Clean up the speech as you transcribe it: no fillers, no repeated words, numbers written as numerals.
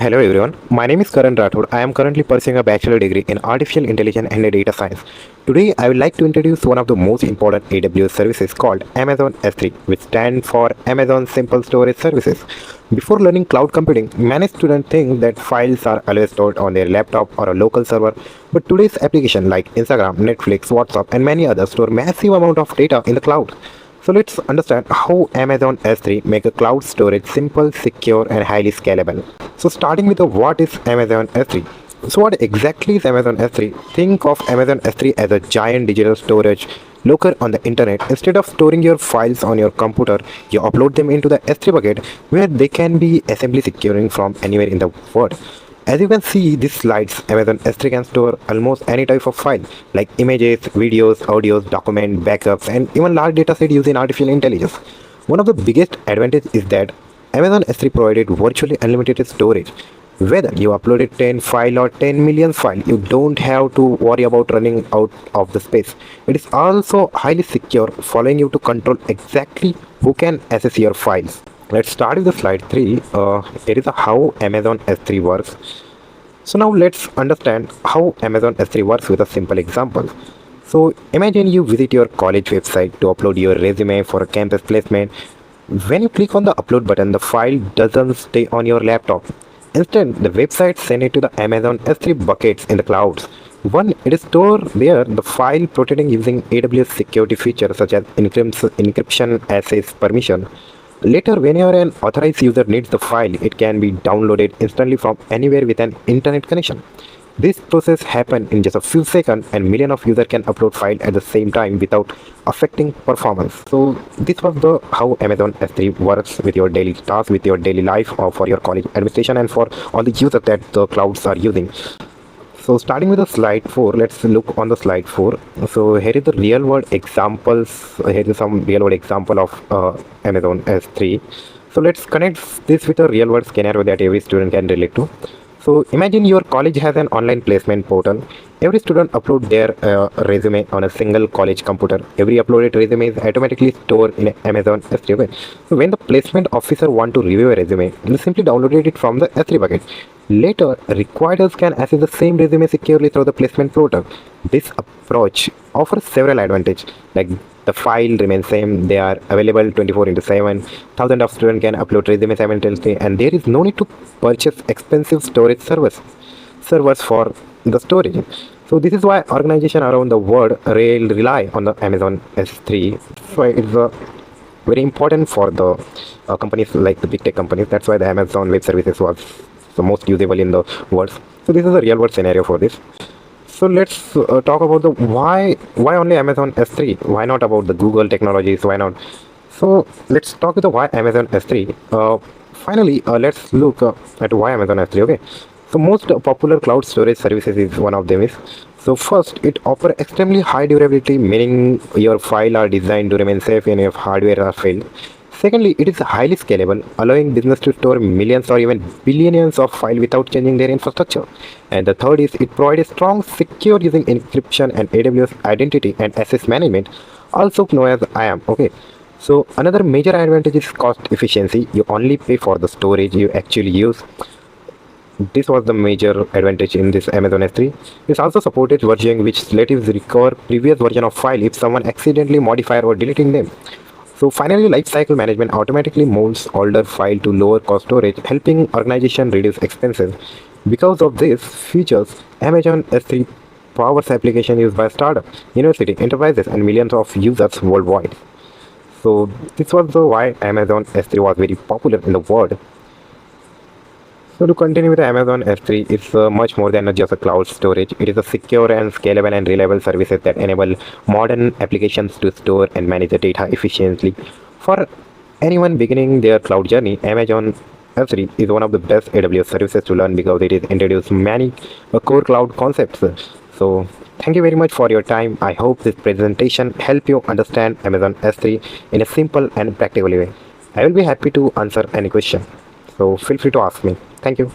Hello everyone, my name is Karan Rathod. I am currently pursuing a bachelor degree in artificial intelligence and data science. Today I would like to introduce one of the most important AWS services called Amazon S3, which stands for Amazon Simple Storage Services. Before learning cloud computing, many students think that files are always stored on their laptop or a local server, but today's applications like Instagram, Netflix, WhatsApp and many others store massive amount of data in the cloud. So let's understand how Amazon S3 make a cloud storage simple, secure and highly scalable. So starting with the what is Amazon S3. So what exactly is Amazon S3? Think of Amazon S3 as a giant digital storage locker on the internet. Instead of storing your files on your computer, you upload them into the S3 bucket where they can be assembly securing from anywhere in the world. As you can see these slides, Amazon S3 can store almost any type of file like images, videos, audios, documents, backups and even large dataset using artificial intelligence. One of the biggest advantages is that Amazon S3 provided virtually unlimited storage. Whether you uploaded 10 file or 10 million file, you don't have to worry about running out of the space. It is also highly secure, allowing you to control exactly who can access your files. Let's start with the slide 3. Here is how Amazon S3 works. So now let's understand how Amazon S3 works with a simple example. So imagine you visit your college website to upload your resume for a campus placement. When you click on the upload button, the file doesn't stay on your laptop. Instead, the website sends it to the Amazon S3 buckets in the clouds. When it is stored there, the file protecting using AWS security features such as encryption, access, permission. Later, whenever an authorized user needs the file, it can be downloaded instantly from anywhere with an internet connection. This process happens in just a few seconds and millions of users can upload files at the same time without affecting performance. So this was the how Amazon S3 works with your daily tasks, with your daily life or for your college administration and for all the users that the clouds are using. So starting with the slide 4, let's look on the slide 4. So here is the real world examples. Here is some real world example of Amazon S3. So let's connect this with a real world scenario that every student can relate to. So imagine your college has an online placement portal. Every student uploads their resume on a single college computer. Every uploaded resume is automatically stored in Amazon S3 bucket. So when the placement officer wants to review a resume, they simply download it from the S3 bucket. Later, requirers can access the same resume securely through the placement portal. This approach offers several advantages, like the file remains same, they are available 24/7, thousands of students can upload resumes simultaneously, and there is no need to purchase expensive storage servers for the storage. So this is why organizations around the world rely on the Amazon S3. So it's very important for the companies like the big tech companies. That's why the Amazon Web Services was the most usable in the world. So this is a real world scenario for this. So let's talk about the why only Amazon S3? Why not about the Google technologies? Why not? So let's talk with the why Amazon S3. Finally, let's look at why Amazon S3. Okay. So most popular cloud storage services is one of them is. So first, it offers extremely high durability, meaning your file are designed to remain safe and if hardware are failed. Secondly, it is highly scalable, allowing business to store millions or even billions of files without changing their infrastructure. And the third is it provides a strong, secure using encryption and AWS identity and access management, also known as IAM. Okay. So another major advantage is cost efficiency. You only pay for the storage you actually use. This was the major advantage in this Amazon S3. It also supported versioning, which relatives recover previous version of file if someone accidentally modify or deleting them. So finally, lifecycle management automatically moves older file to lower cost storage, helping organization reduce expenses. Because of these features, Amazon S3 powers application used by startups, university, enterprises, and millions of users worldwide. So this was the why Amazon S3 was very popular in the world. So to continue with Amazon S3, it's much more than just a cloud storage. It is a secure and scalable and reliable services that enable modern applications to store and manage the data efficiently. For anyone beginning their cloud journey, Amazon S3 is one of the best AWS services to learn because it is introduced many core cloud concepts. So thank you very much for your time. I hope this presentation helped you understand Amazon S3 in a simple and practical way. I will be happy to answer any question. So feel free to ask me. Thank you.